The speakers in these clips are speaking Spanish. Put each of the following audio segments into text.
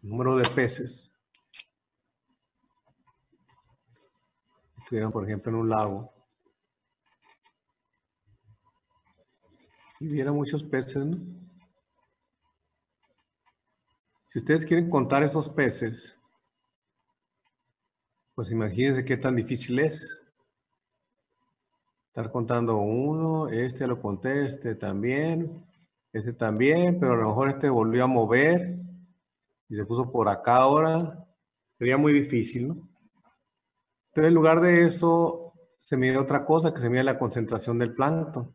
número de peces estuvieran, por ejemplo, en un lago y hubiera muchos peces, ¿no? Si ustedes quieren contar esos peces, pues imagínense qué tan difícil es. Estar contando uno, este lo conté, este también, pero a lo mejor este volvió a mover y se puso por acá ahora. Sería muy difícil, ¿no? Entonces, en lugar de eso, se mide otra cosa, que se mide la concentración del plancton.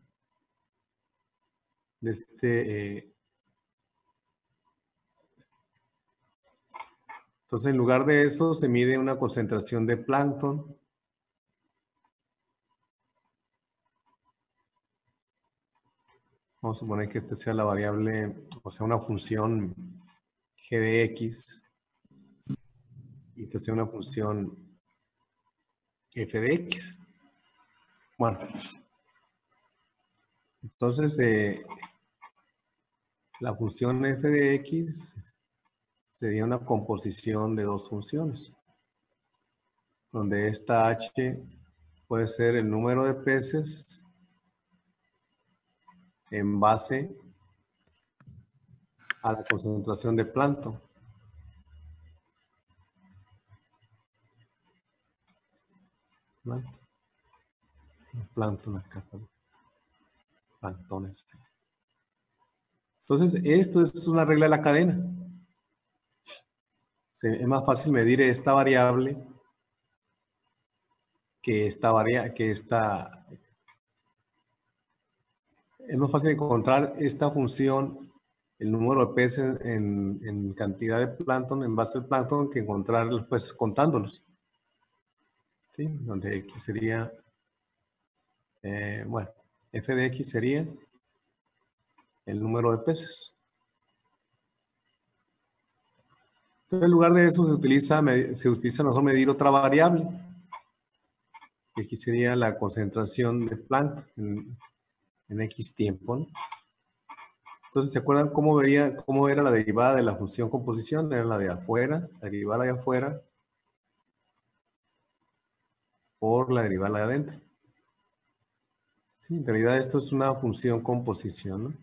Entonces, en lugar de eso, se mide una concentración de plancton. Vamos a suponer que esta sea la variable, o sea, una función g de x. Y esta sea una función f de x. Bueno, entonces la función f de x sería una composición de dos funciones, donde esta h puede ser el número de peces en base a la concentración de plancton. Plancton acá, planctones. Entonces, esto es una regla de la cadena. Es más fácil medir esta variable es más fácil encontrar esta función, el número de peces en cantidad de plancton, en base al plancton, que encontrar los peces contándolos. ¿Sí? Donde x sería, bueno, f de x sería el número de peces. Entonces, en lugar de eso, se utiliza mejor medir otra variable. Aquí sería la concentración de plancton en X tiempo, ¿no? Entonces, ¿se acuerdan cómo era la derivada de la función composición? Era la de afuera, la derivada de afuera, por la derivada de adentro. Sí, en realidad esto es una función composición, ¿no?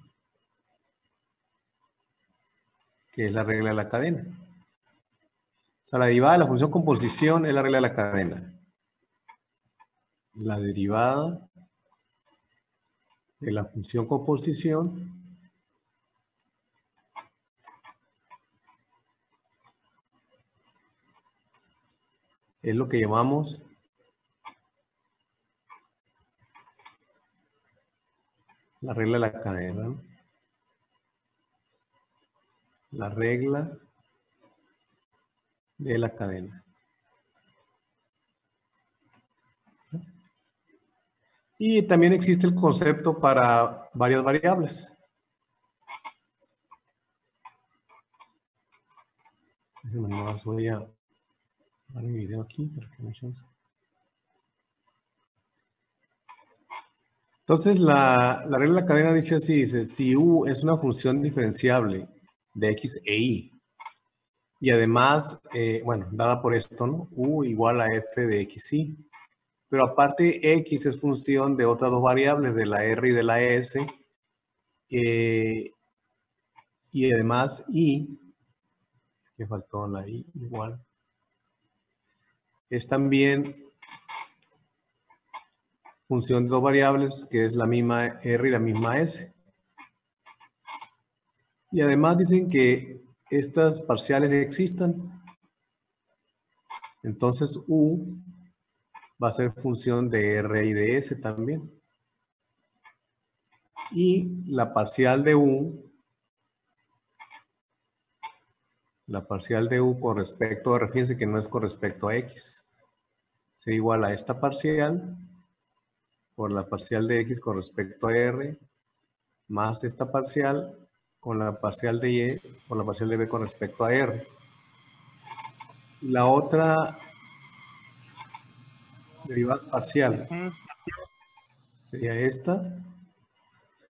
Que es la regla de la cadena. O sea, la derivada de la función composición es la regla de la cadena. La derivada de la función composición es lo que llamamos la regla de la cadena, ¿no? La regla de la cadena. Y también existe el concepto para varias variables. Voy a dar mi video aquí para que me chance. Entonces, la regla de la cadena dice así, dice, si u es una función diferenciable de x e y, y además, bueno, dada por esto, ¿no? U igual a f de x, y. Pero aparte, x es función de otras dos variables, de la r y de la s, y además, y, que faltó la y, igual, es también función de dos variables, que es la misma r y la misma s. Y además dicen que estas parciales existan. Entonces, u va a ser función de r y de s también. Y la parcial de u con respecto a, fíjense que no es con respecto a x. Sería igual a esta parcial por la parcial de x con respecto a r, más esta parcial con la parcial de y por la parcial de b con respecto a r. La otra derivada parcial sería esta.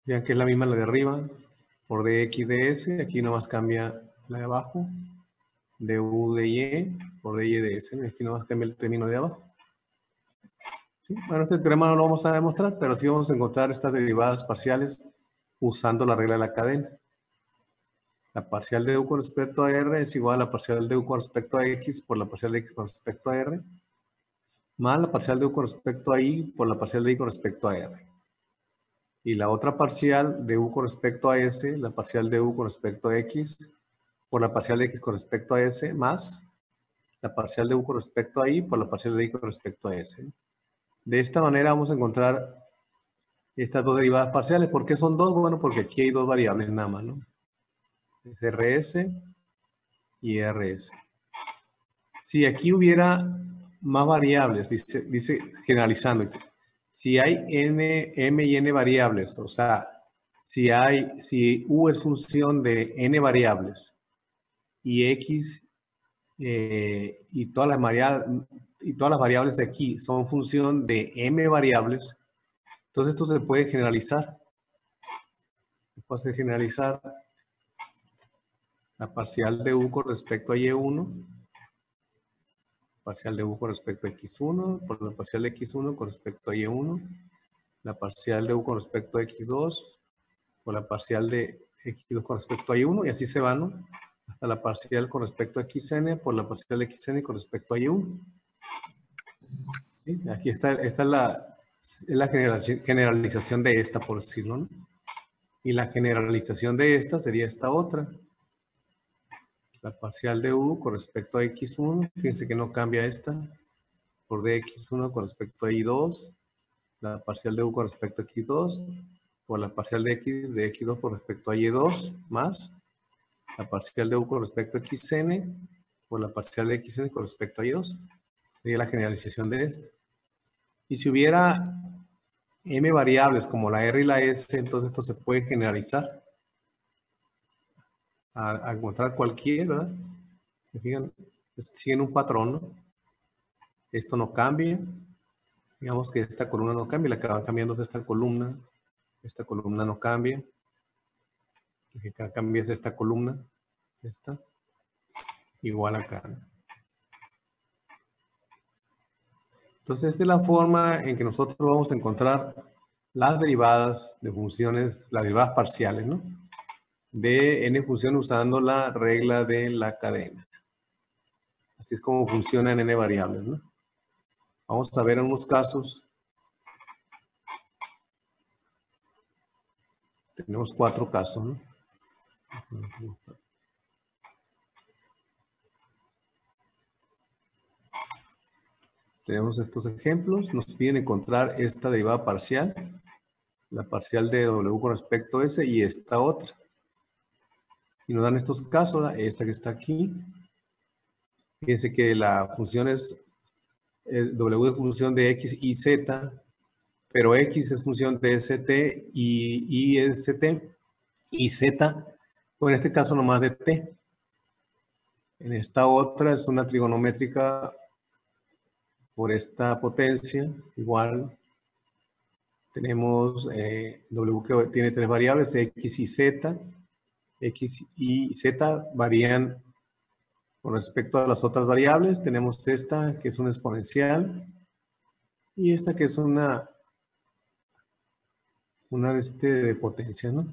Vean que es la misma la de arriba por dx ds. Aquí nomás cambia la de abajo. du de y por dy de s. Aquí no va a cambiar el término de abajo. ¿Sí? Bueno, este teorema no lo vamos a demostrar, pero sí vamos a encontrar estas derivadas parciales usando la regla de la cadena. La parcial de u con respecto a r es igual a la parcial de u con respecto a x por la parcial de x con respecto a r, más la parcial de u con respecto a y por la parcial de y con respecto a r. Y la otra parcial de u con respecto a s, la parcial de u con respecto a x por la parcial de x con respecto a s, más la parcial de u con respecto a y por la parcial de y con respecto a s. De esta manera vamos a encontrar estas dos derivadas parciales. ¿Por qué son dos? Bueno, porque aquí hay dos variables nada más, ¿no? Es rs y rs. Si aquí hubiera más variables, dice generalizando, dice, si hay n, m y n variables, o sea, si u es función de n variables y x y todas las variables de aquí son función de m variables, entonces esto se puede generalizar. Se puede generalizar la parcial de u con respecto a y1, parcial de u con respecto a x1, por la parcial de x1 con respecto a y1, la parcial de u con respecto a x2, por la parcial de x2 con respecto a y1, y así se van, ¿no? Hasta la parcial con respecto a xn, por la parcial de xn con respecto a y1. ¿Sí? Aquí esta es la generalización de esta, por decirlo, ¿no? Y la generalización de esta sería esta otra. La parcial de u con respecto a x1, fíjense que no cambia esta, por dx1 con respecto a y2, la parcial de u con respecto a x2, por la parcial de x2 con respecto a y2, más la parcial de u con respecto a xn, por la parcial de xn con respecto a y2. Sería la generalización de esto. Y si hubiera m variables como la r y la s, entonces esto se puede generalizar a encontrar cualquiera, ¿verdad? ¿Se fijan? Siguen un patrón, ¿no? Esto no cambia. Digamos que esta columna no cambia, la que va cambiando es esta columna no cambia. La que cambia es esta columna, esta, igual acá, ¿no? Entonces, esta es la forma en que nosotros vamos a encontrar las derivadas de funciones, las derivadas parciales, ¿no? De n función usando la regla de la cadena. Así es como funcionan n variables, ¿no? Vamos a ver en unos casos. Tenemos 4 casos, ¿no? Tenemos estos ejemplos. Nos piden encontrar esta derivada parcial, la parcial de w con respecto a s y esta otra. Y nos dan estos casos, esta que está aquí. Fíjense que la función es w es función de x y z, pero x es función de st y y es st, y z, o en este caso nomás de t. En esta otra es una trigonométrica por esta potencia, igual. Tenemos w que tiene 3 variables, x y z. X y z varían con respecto a las otras variables. Tenemos esta que es una exponencial y esta que es una de potencia, ¿no?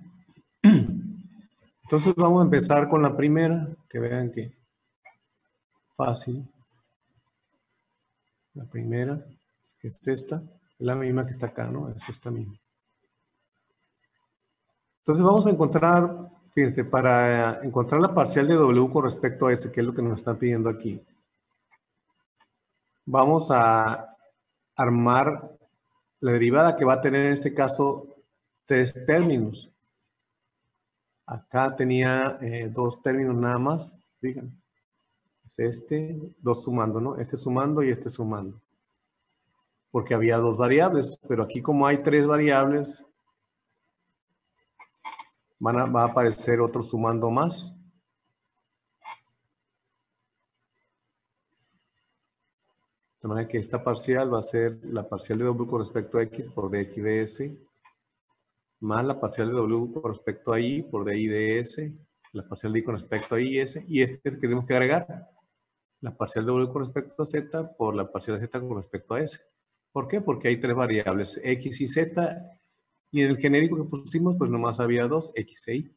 Entonces vamos a empezar con la primera, que vean que fácil. La primera, que es esta, es la misma que está acá, ¿no? Es esta misma. Entonces vamos a encontrar, fíjense, para encontrar la parcial de w con respecto a s, que es lo que nos están pidiendo aquí, vamos a armar la derivada que va a tener en este caso 3 términos. Acá tenía 2 términos nada más, fíjense. Es 2 sumando, ¿no? Este sumando y este sumando. Porque había 2 variables, pero aquí como hay 3 variables, va a aparecer otro sumando más. De manera que esta parcial va a ser la parcial de w con respecto a x por dx de s, más la parcial de w con respecto a y por dy de s, La parcial de I con respecto a I y S. Y este es el que tenemos que agregar. La parcial de W con respecto a Z por la parcial de Z con respecto a S. ¿Por qué? Porque hay tres variables, X y Z. Y en el genérico que pusimos, pues nomás había dos, X e Y.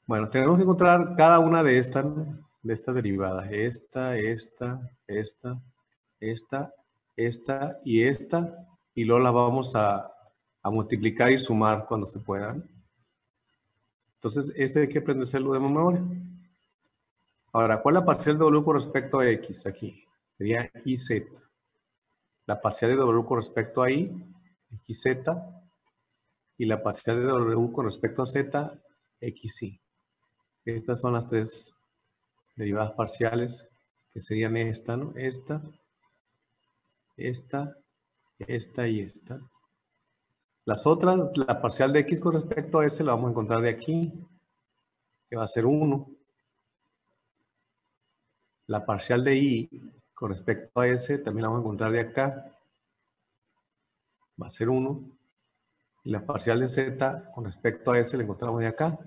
Bueno, tenemos que encontrar cada una de estas derivadas. Esta y esta. Y luego las vamos a multiplicar y sumar cuando se puedan. Entonces, este hay que aprendérselo de memoria. Ahora, ¿cuál es la parcial de W con respecto a X? Aquí. Sería IZ. La parcial de W con respecto a Y, XZ. Y la parcial de W con respecto a Z, XY. Estas son las tres derivadas parciales que serían esta, ¿no? Esta y esta. Las otras, la parcial de X con respecto a S la vamos a encontrar de aquí, que va a ser 1. La parcial de Y con respecto a S también la vamos a encontrar de acá, va a ser 1. Y la parcial de Z con respecto a S la encontramos de acá,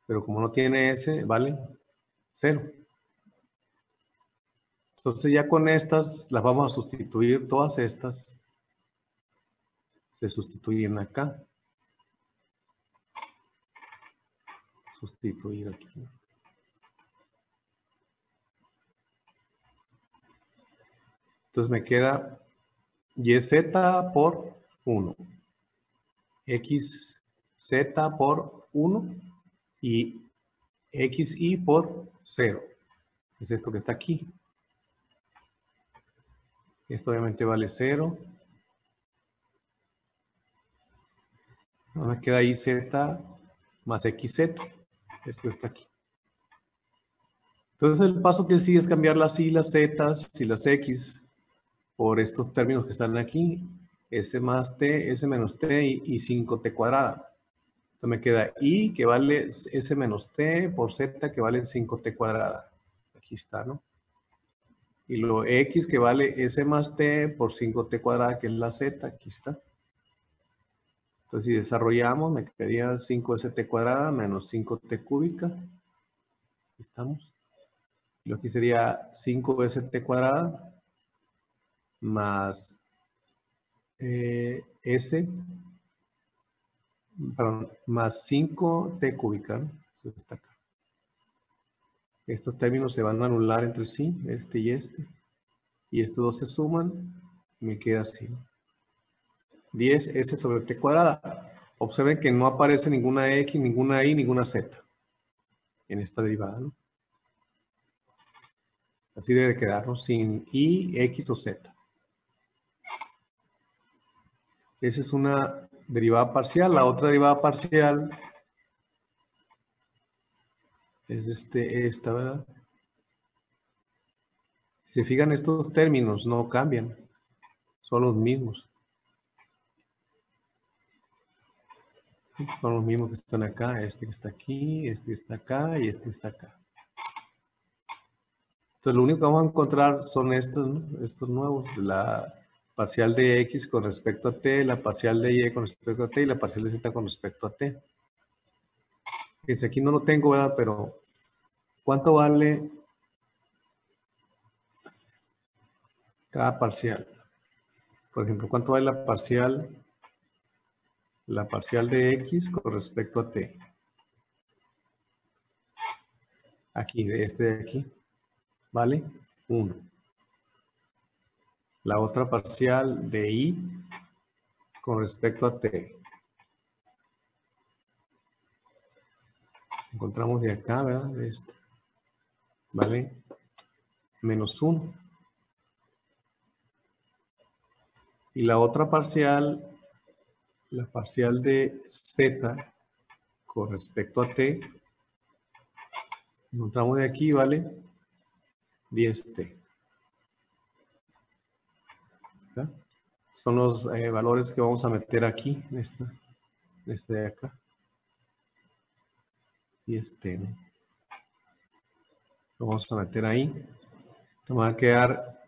pero como no tiene S, vale 0. Entonces ya con estas las vamos a sustituir, todas estas se sustituyen acá. Sustituir aquí. Entonces me queda YZ por 1. XZ por 1 y XY por 0. Es esto que está aquí. Esto obviamente vale 0. No me queda YZ más XZ. Esto está aquí. Entonces el paso que sigue es cambiar las Y, las Z y las X por estos términos que están aquí. S más T, S menos T y 5T cuadrada. Entonces me queda Y que vale S menos T por Z que vale 5T cuadrada. Aquí está, ¿no? Y luego X que vale S más T por 5T cuadrada que es la Z. Aquí está. Entonces si desarrollamos me quedaría 5ST cuadrada menos 5T cúbica. Aquí estamos. Y luego aquí sería 5ST cuadrada más más 5T cúbica, ¿no? Eso está acá. Estos términos se van a anular entre sí, este y este. Y estos dos se suman, me queda así. 10S sobre T cuadrada. Observen que no aparece ninguna X, ninguna Y, ninguna Z en esta derivada, ¿no? Así debe quedarnos sin Y, X o Z. Esa es una derivada parcial. La otra derivada parcial es esta, ¿verdad? Si se fijan, estos términos no cambian. Son los mismos. Son los mismos que están acá. Este que está aquí, este que está acá y este que está acá. Entonces, lo único que vamos a encontrar son estos, ¿no? Estos nuevos. La parcial de X con respecto a T, la parcial de Y con respecto a T y la parcial de Z con respecto a T. Fíjense, aquí no lo tengo, ¿verdad? Pero, ¿cuánto vale cada parcial? Por ejemplo, ¿cuánto vale la parcial de X con respecto a T? Aquí, de este de aquí. ¿Vale? 1. La otra parcial de Y con respecto a T. Encontramos de acá, ¿verdad? De este. ¿Vale? Menos 1. Y la otra parcial, la parcial de Z con respecto a T, encontramos de aquí, ¿vale? 10T. ¿Ya? Son los valores que vamos a meter aquí, en este de acá. Y ¿no? Lo vamos a meter ahí. Nos va a quedar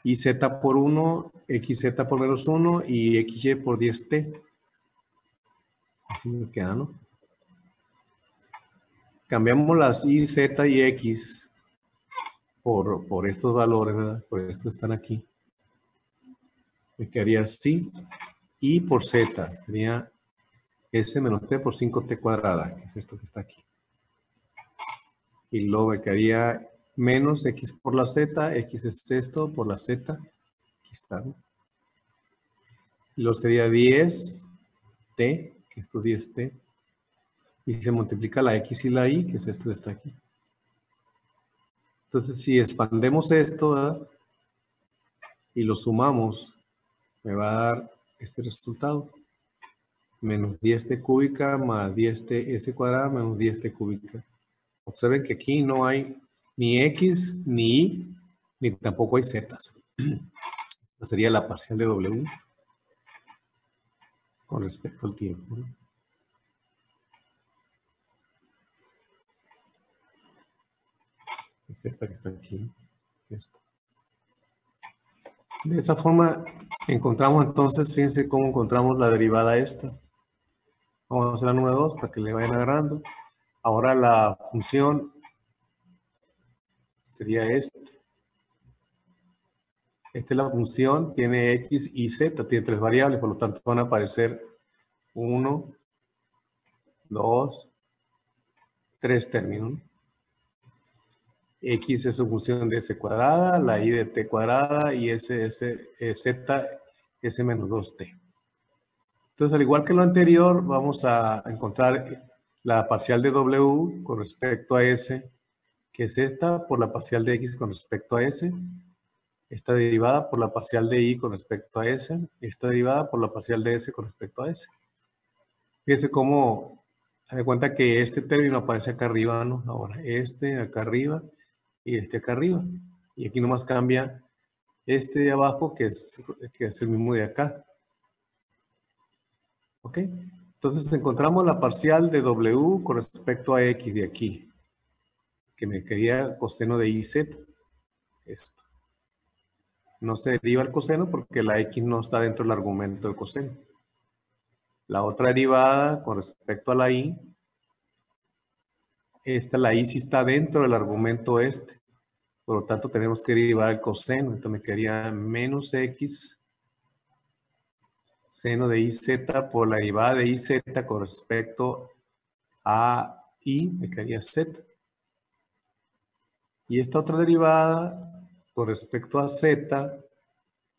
YZ por 1, XZ por menos 1 y XY por 10T. Así me queda, ¿no? cambiamos las y, z y x por estos valores, ¿verdad? Por estos que están aquí. Me quedaría así. Y por z sería s menos t por 5t cuadrada, que es esto que está aquí. Y luego me quedaría menos x por la z, x es esto por la z. Aquí está, ¿no? Y luego sería 10t, que esto es 10t. Y se multiplica la x y la y, que es esto que está aquí. Entonces, si expandemos esto, ¿verdad? Y lo sumamos, me va a dar este resultado. Menos 10t cúbica más 10t s cuadrada menos 10t cúbica. Observen que aquí no hay ni x, ni y, ni tampoco hay z. Esta sería la parcial de w con respecto al tiempo, ¿no? Es esta que está aquí. Esta. De esa forma encontramos entonces, fíjense cómo encontramos la derivada esta. Vamos a hacer la número 2 para que le vayan agarrando. Ahora la función sería esta. Esta es la función, tiene x y z, tiene 3 variables, por lo tanto van a aparecer 1, 2, 3 términos. X es su función de s cuadrada, la y de t cuadrada y z, s menos 2t. Entonces, al igual que lo anterior, vamos a encontrar la parcial de w con respecto a s, que es esta por la parcial de x con respecto a s, esta derivada por la parcial de y con respecto a s, esta derivada por la parcial de s con respecto a s. Fíjense cómo, se da cuenta que este término aparece acá arriba, ¿no? Ahora, este acá arriba y este acá arriba. Y aquí nomás cambia este de abajo, que es el mismo de acá. ¿Ok? Entonces encontramos la parcial de w con respecto a x de aquí, que me quería coseno de iz. Esto. No se deriva el coseno porque la x no está dentro del argumento del coseno. La otra derivada con respecto a la y, la y sí está dentro del argumento este. Por lo tanto, tenemos que derivar el coseno. Entonces me quedaría menos x seno de iz por la derivada de iz con respecto a y, me quedaría z. Y esta otra derivada con respecto a z,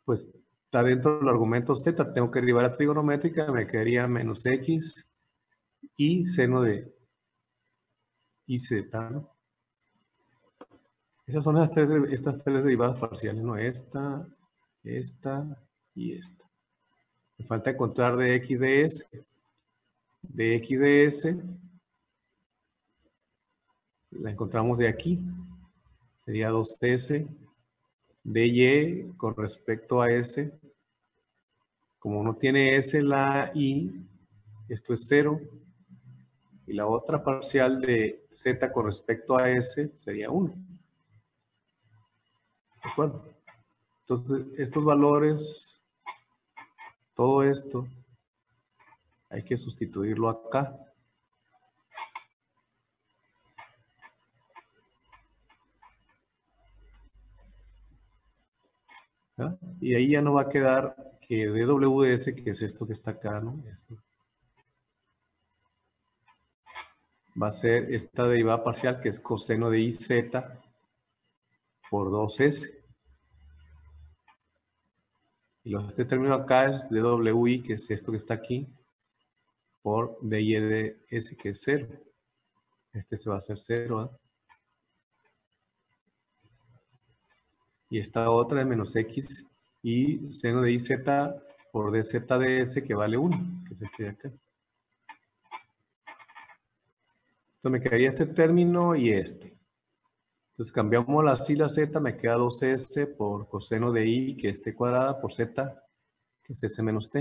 pues está dentro del argumento z. Tengo que derivar la trigonométrica, me quedaría menos x y seno de iz, ¿no? Esas son estas tres derivadas parciales, ¿no? Esta y esta. Me falta encontrar de x de s. De x de s la encontramos de aquí. Sería 2s de y con respecto a s. Como no tiene s la y, esto es 0. Y la otra parcial de z con respecto a s sería 1. ¿De acuerdo? Entonces, estos valores, todo esto, hay que sustituirlo acá. ¿verdad? Y ahí ya no va a quedar que dw de s, que es esto que está acá, ¿no? Esto. Va a ser esta derivada parcial que es coseno de iz por 2s. Y luego este término acá es dwi, que es esto que está aquí, por dy de s, que es 0. Este se va a hacer 0, ¿eh? Y esta otra es menos x y seno de iz por dz de s, que vale 1, que es este de acá. Entonces me quedaría este término y este. Entonces cambiamos la y la z, me queda 2s por coseno de y, que es t cuadrada, por z, que es s menos t.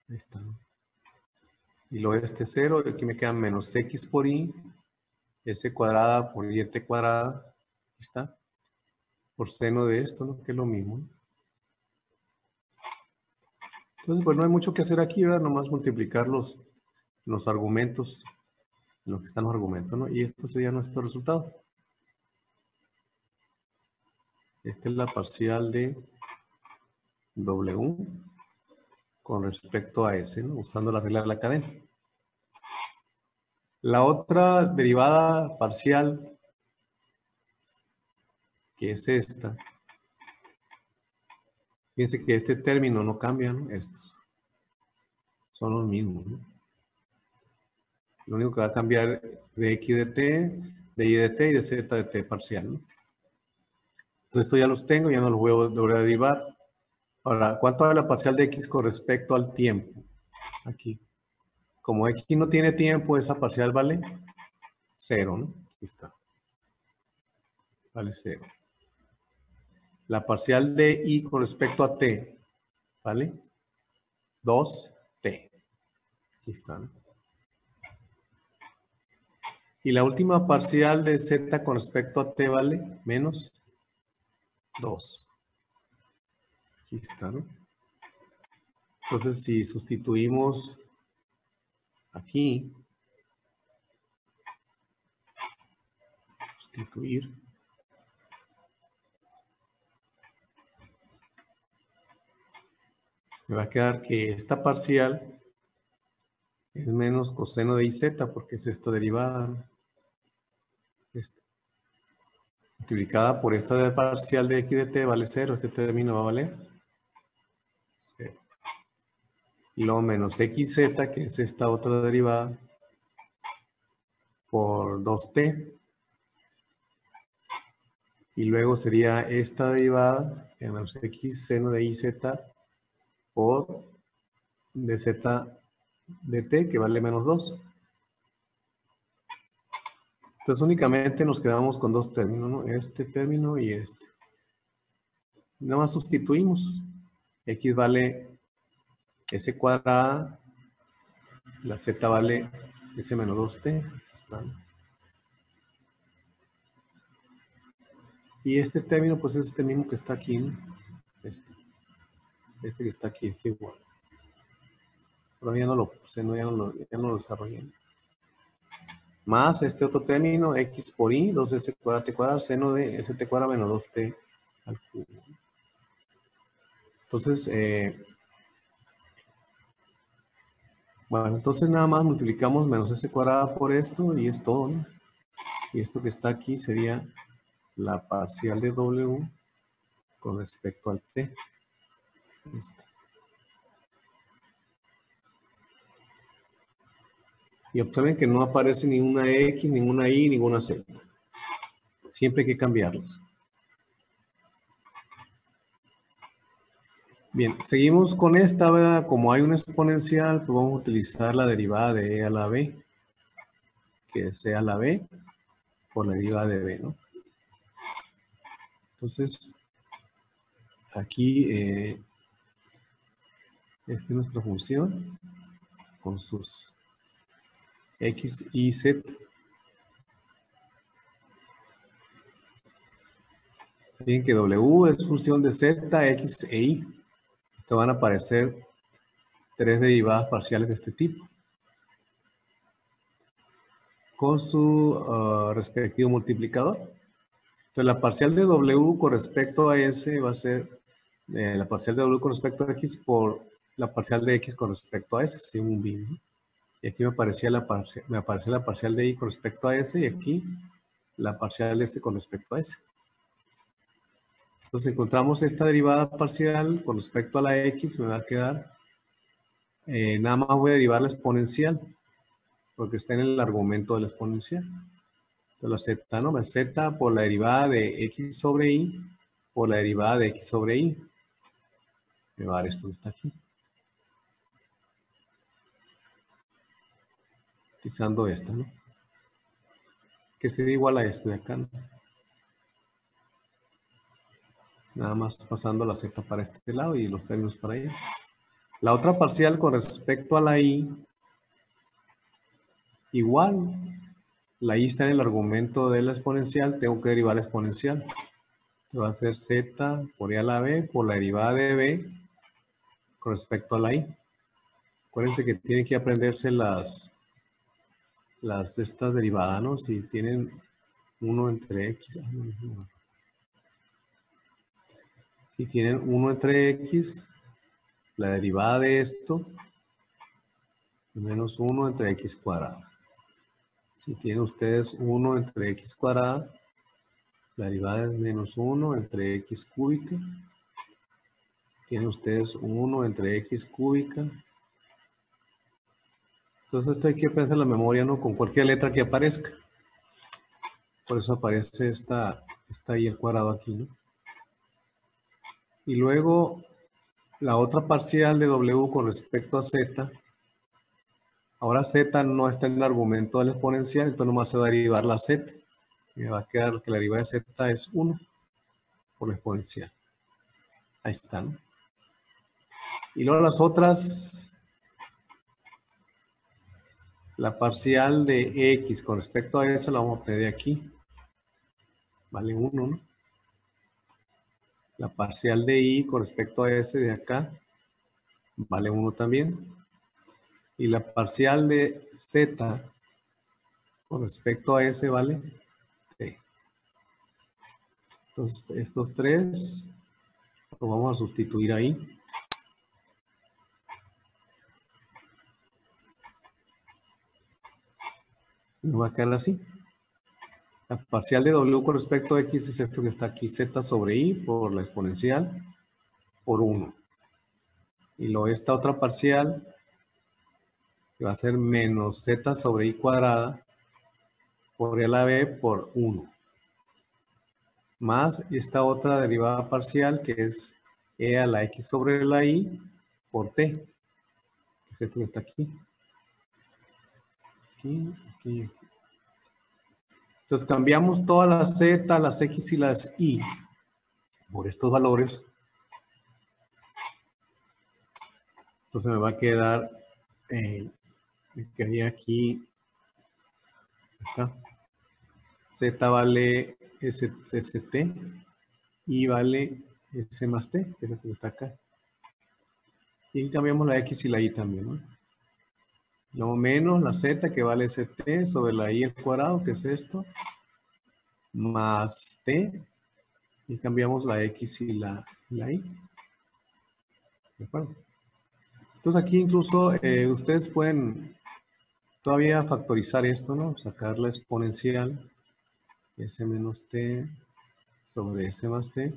Ahí está. Y luego este 0, y aquí me queda menos x por y, s cuadrada por y t cuadrada. Ahí está. Por seno de esto, ¿no? Que es lo mismo. Entonces, pues no hay mucho que hacer aquí, ¿verdad? Nomás multiplicar los argumentos en lo que están los argumentos, ¿no? Y esto sería nuestro resultado. Esta es la parcial de W con respecto a S, ¿no? Usando la regla de la cadena. La otra derivada parcial, que es esta, fíjense que este término no cambia, ¿no? Estos son los mismos, ¿no? Lo único que va a cambiar de x de t, de y de t y de z de t parcial, ¿no? Entonces esto ya los tengo, ya no los voy a volver a derivar. Ahora, ¿cuánto vale la parcial de x con respecto al tiempo? Aquí. Como x no tiene tiempo, esa parcial vale 0, ¿no? Aquí está. Vale 0. La parcial de y con respecto a t, ¿vale? 2t. Aquí está, ¿no? Y la última parcial de z con respecto a t vale menos 2. Aquí está, ¿no? Entonces, si sustituimos aquí, sustituir, me va a quedar que esta parcial es menos coseno de iz, porque es esta derivada, ¿no? Esta. Multiplicada por esta de parcial de x de t vale 0, este término va a valer 0. Y luego menos xz, que es esta otra derivada, por 2t. Y luego sería esta derivada, menos x seno de iz por dz de t, que vale menos 2. Entonces únicamente nos quedamos con dos términos, ¿no? Este término y este. Nada más sustituimos. X vale s cuadrada, la z vale s menos 2t. Aquí está. Y este término, pues es este mismo que está aquí, ¿no? Este que está aquí es igual. Pero ya no lo puse, ¿no? Ya no lo desarrollé. Más este otro término, x por y, 2s cuadrada t cuadrada, seno de st cuadrada menos 2t al cubo. Entonces, bueno, entonces nada más multiplicamos menos s cuadrada por esto y es todo, ¿no? Y esto que está aquí sería la parcial de w con respecto al t. Esto. Y observen que no aparece ninguna x, ninguna y, ninguna z. Siempre hay que cambiarlos. Bien, seguimos con esta, ¿verdad? Como hay una exponencial, pues vamos a utilizar la derivada de e a la b, que es e a la b por la derivada de b, ¿no? Entonces, aquí, esta es nuestra función con sus x, y, z. Bien, que w es función de z, x e y. Te van a aparecer tres derivadas parciales de este tipo, con su respectivo multiplicador. Entonces, la parcial de w con respecto a s va a ser la parcial de w con respecto a x por la parcial de x con respecto a s, según un BIM, ¿no? Y aquí me aparecía la parcial de y con respecto a s, y aquí la parcial de s con respecto a s. Entonces encontramos esta derivada parcial con respecto a la x, me va a quedar, nada más voy a derivar la exponencial, porque está en el argumento de la exponencial. Entonces la z, ¿no? La z por la derivada de x sobre y, por la derivada de x sobre y. Me va a dar esto que está aquí. Utilizando esta, ¿no? Que sería igual a esto de acá, ¿no? Nada más pasando la z para este lado y los términos para allá. La otra parcial con respecto a la y, igual. La y está en el argumento de la exponencial, tengo que derivar la exponencial. Va a ser z por e a la b por la derivada de b con respecto a la y. Acuérdense que tienen que aprenderse las estas derivadas, ¿no? Si tienen 1 entre x. Si tienen 1 entre x, la derivada de esto es menos 1 entre x cuadrada. Si tienen ustedes 1 entre x cuadrada, la derivada es menos 1 entre x cúbica. Tienen ustedes 1 entre x cúbica. Entonces esto hay que pensar en la memoria, ¿no? Con cualquier letra que aparezca. Por eso aparece está ahí el cuadrado aquí, ¿no? Y luego la otra parcial de w con respecto a z. Ahora z no está en el argumento del exponencial, entonces nomás se va a derivar la z. Me va a quedar que la derivada de z es 1 por la exponencial. Ahí está, ¿no? Y luego las otras, la parcial de x con respecto a esa la vamos a obtener de aquí. Vale 1, ¿no? La parcial de y con respecto a ese de acá vale 1 también. Y la parcial de z con respecto a ese vale t. Entonces estos tres los vamos a sustituir ahí. Nos va a quedar así. La parcial de w con respecto a x es esto que está aquí, z sobre i por la exponencial por 1. Y luego esta otra parcial que va a ser menos z sobre i cuadrada por e a la b por 1. Más esta otra derivada parcial que es e a la x sobre la y por t. Que es esto que está aquí. Aquí, aquí, aquí. Entonces cambiamos todas las z, las x y las y por estos valores. Entonces me va a quedar, me quedaría aquí, acá. Z vale ST y vale S más T, que es esto que está acá. Y cambiamos la X y la Y también, ¿no? Luego menos la Z que vale ST sobre la Y al cuadrado, que es esto, más T, y cambiamos la X y la Y. ¿De acuerdo? Entonces aquí incluso ustedes pueden todavía factorizar esto, ¿no? Sacar la exponencial, S menos T sobre S más T,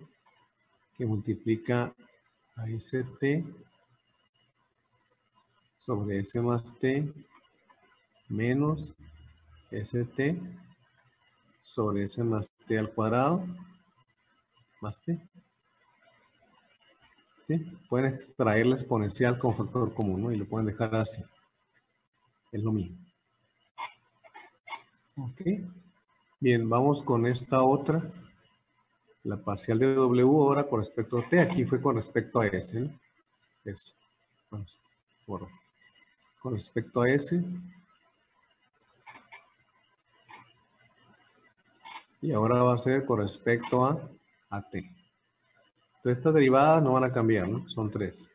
que multiplica a ST sobre S más T menos ST sobre S más T al cuadrado más T. ¿Sí? Pueden extraer la exponencial con factor común, ¿no? Y lo pueden dejar así. Es lo mismo. Ok. Bien, vamos con esta otra. La parcial de W ahora con respecto a T. Aquí fue con respecto a S, ¿no? Eso. Bueno, con respecto a S. Y ahora va a ser con respecto a T. Entonces estas derivadas no van a cambiar, ¿no? Son 3.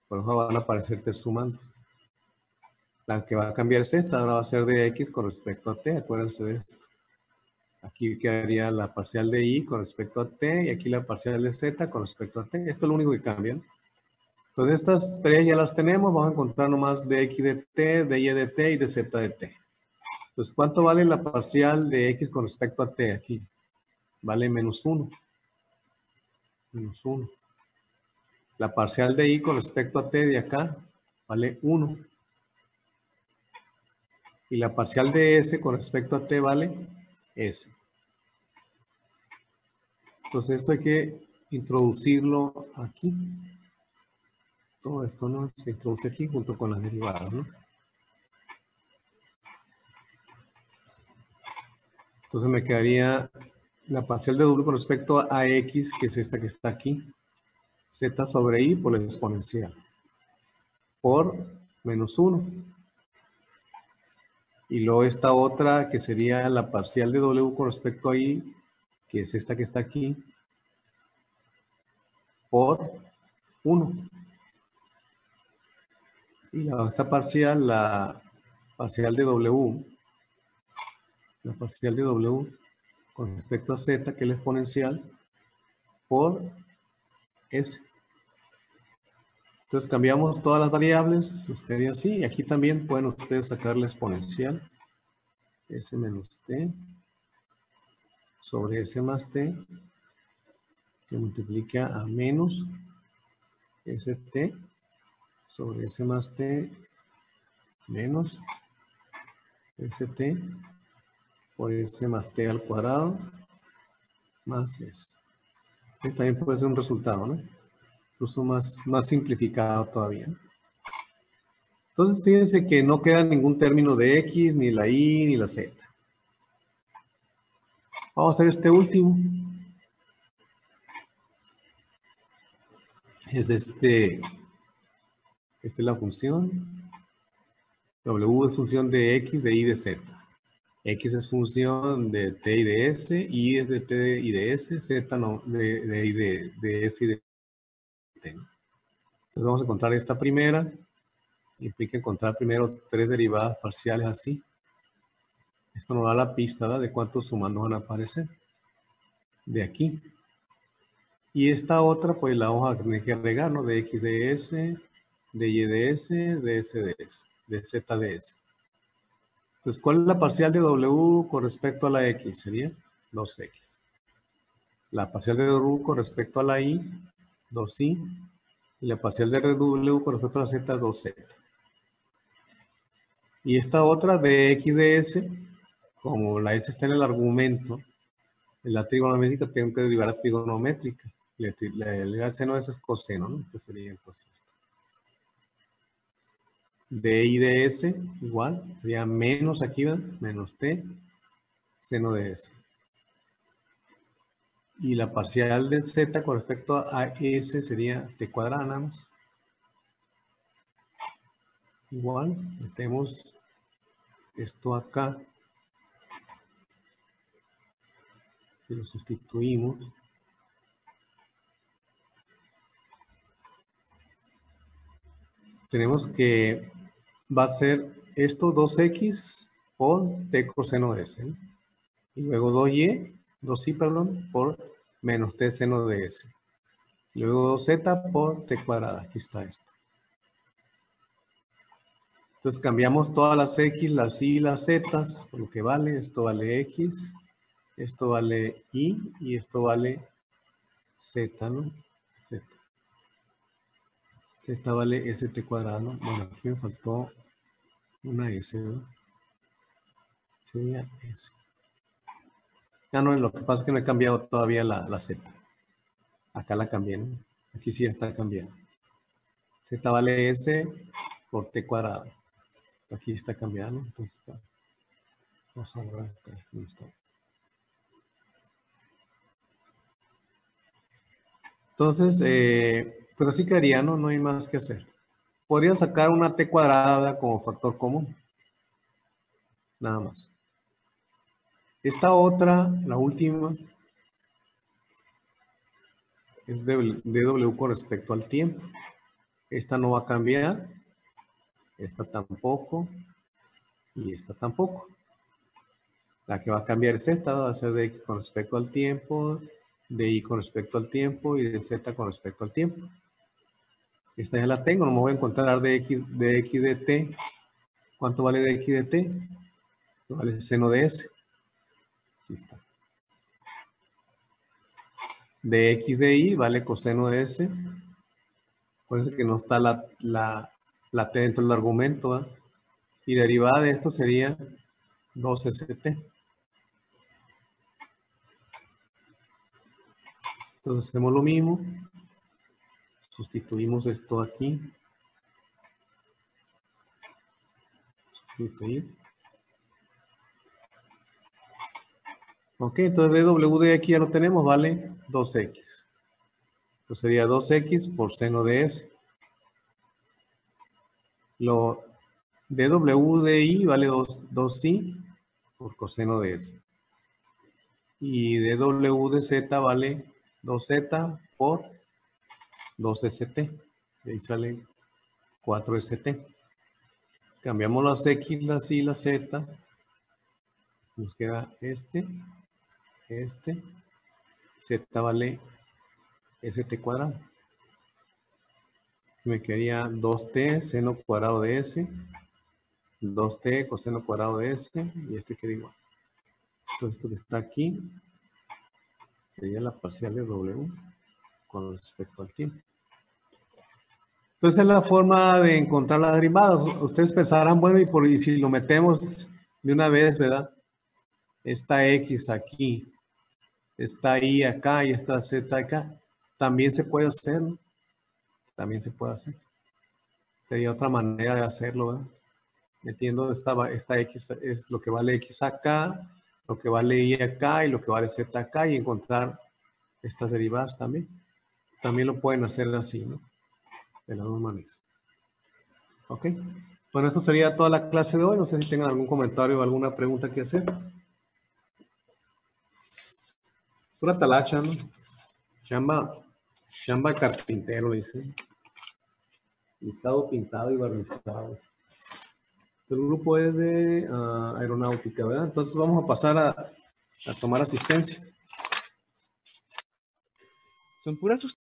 Por eso van a aparecer T sumandos. La que va a cambiar es esta, ahora va a ser de X con respecto a T, acuérdense de esto. Aquí quedaría la parcial de Y con respecto a T y aquí la parcial de Z con respecto a T. Esto es lo único que cambia, ¿no? Entonces estas tres ya las tenemos, vamos a encontrar nomás de X de T, de Y de T y de Z de T. Entonces, ¿cuánto vale la parcial de X con respecto a T aquí? Vale menos 1. Menos 1. La parcial de Y con respecto a T de acá vale 1. Y la parcial de S con respecto a T vale S. Entonces esto hay que introducirlo aquí. Todo esto, ¿no? Se introduce aquí junto con las derivadas, ¿no? Entonces me quedaría la parcial de W con respecto a X, que es esta que está aquí. Z sobre I por la exponencial. Por menos 1. Y luego esta otra que sería la parcial de W con respecto a I, que es esta que está aquí, por 1. Y esta parcial, la parcial de W La parcial de W con respecto a Z, que es la exponencial, por S. Entonces cambiamos todas las variables, nos quedaría así. Y aquí también pueden ustedes sacar la exponencial. S menos T sobre S más T, que multiplica a menos ST sobre S más T menos ST por S más T al cuadrado más S. Este también puede ser un resultado, ¿no? Incluso más simplificado todavía. Entonces, fíjense que no queda ningún término de X, ni la Y, ni la Z. Vamos a hacer este último. Es esta es la función. W es función de X, de Y, de Z. X es función de T y de S, Y es de T y de S, Z no, de S y de T. Entonces vamos a encontrar esta primera. Implica encontrar primero 3 derivadas parciales así. Esto nos da la pista, ¿verdad?, de cuántos sumandos van a aparecer. De aquí. Y esta otra, pues la vamos a tener que agregar, ¿no? De X de S, de Y de S, de S de S, de Z de S. Entonces, ¿cuál es la parcial de W con respecto a la X? Sería 2X. La parcial de W con respecto a la Y, 2Y. Y la parcial de W con respecto a la Z, 2Z. Y esta otra de X de S, como la S está en el argumento, en la trigonométrica tengo que derivar la trigonométrica. El seno de S es coseno, ¿no? Entonces sería entonces esto. De Y de S, igual, sería menos aquí, ¿verdad? Menos T, seno de S. Y la parcial de Z con respecto a S sería T cuadrada nada más. Igual, metemos esto acá. Y lo sustituimos. Tenemos que va a ser esto 2X por T coseno de S, ¿no? Y luego 2Y, perdón, por menos T seno de S. Luego 2Z por T cuadrada. Aquí está esto. Entonces cambiamos todas las X, las Y y las Z por lo que vale. Esto vale X, esto vale Y y esto vale Z, ¿no? Z. Z vale ST cuadrado, ¿no? Bueno, aquí me faltó una S, ¿no? Sería S. Ah, no, lo que pasa es que no he cambiado todavía la Z. Acá la cambié, ¿no? Aquí sí está cambiada. Z vale S por T cuadrado. Aquí está cambiada, ¿no? Entonces está. Vamos a borrar acá. Entonces, pues así quedaría, ¿no? No hay más que hacer. Podría sacar una T cuadrada como factor común. Nada más. Esta otra, la última, es dw con respecto al tiempo. Esta no va a cambiar. Esta tampoco. Y esta tampoco. La que va a cambiar es esta. Va a ser de X con respecto al tiempo, de Y con respecto al tiempo y de Z con respecto al tiempo. Esta ya la tengo. No me voy a encontrar de X de T. ¿Cuánto vale de X de T? Vale seno de S. Aquí está. De X de Y vale coseno de S. Acuérdense que no está la T dentro del argumento, ¿verdad? Y derivada de esto sería 2ST. Entonces hacemos lo mismo. Sustituimos esto aquí. Sustituir. Ok, entonces dw de aquí ya lo tenemos, vale 2x. Entonces sería 2x por seno de S. Lo dw de y vale 2y por coseno de S. Y dw de z vale 2z por 2st. De ahí sale 4st. Cambiamos las x, las y, la z. Nos queda z vale st cuadrado. Me quedaría 2t seno cuadrado de s, 2t coseno cuadrado de s, y este queda igual. Entonces esto que está aquí sería la parcial de w con respecto al tiempo. Entonces es la forma de encontrar las derivadas. Ustedes pensarán, bueno, y si lo metemos de una vez, ¿verdad? Esta x aquí, esta y acá y esta z acá, también se puede hacer, ¿no? También se puede hacer. Sería otra manera de hacerlo, ¿verdad? Metiendo esta x es lo que vale x acá, lo que vale y acá y lo que vale z acá y encontrar estas derivadas también. También lo pueden hacer así, ¿no? De las dos maneras. Ok. Bueno, esto sería toda la clase de hoy. No sé si tengan algún comentario o alguna pregunta que hacer. Pura talacha, ¿no? Chamba carpintero, le dicen. Lijado, pintado y barnizado. El grupo es de aeronáutica, ¿verdad? Entonces vamos a pasar a tomar asistencia. Son puras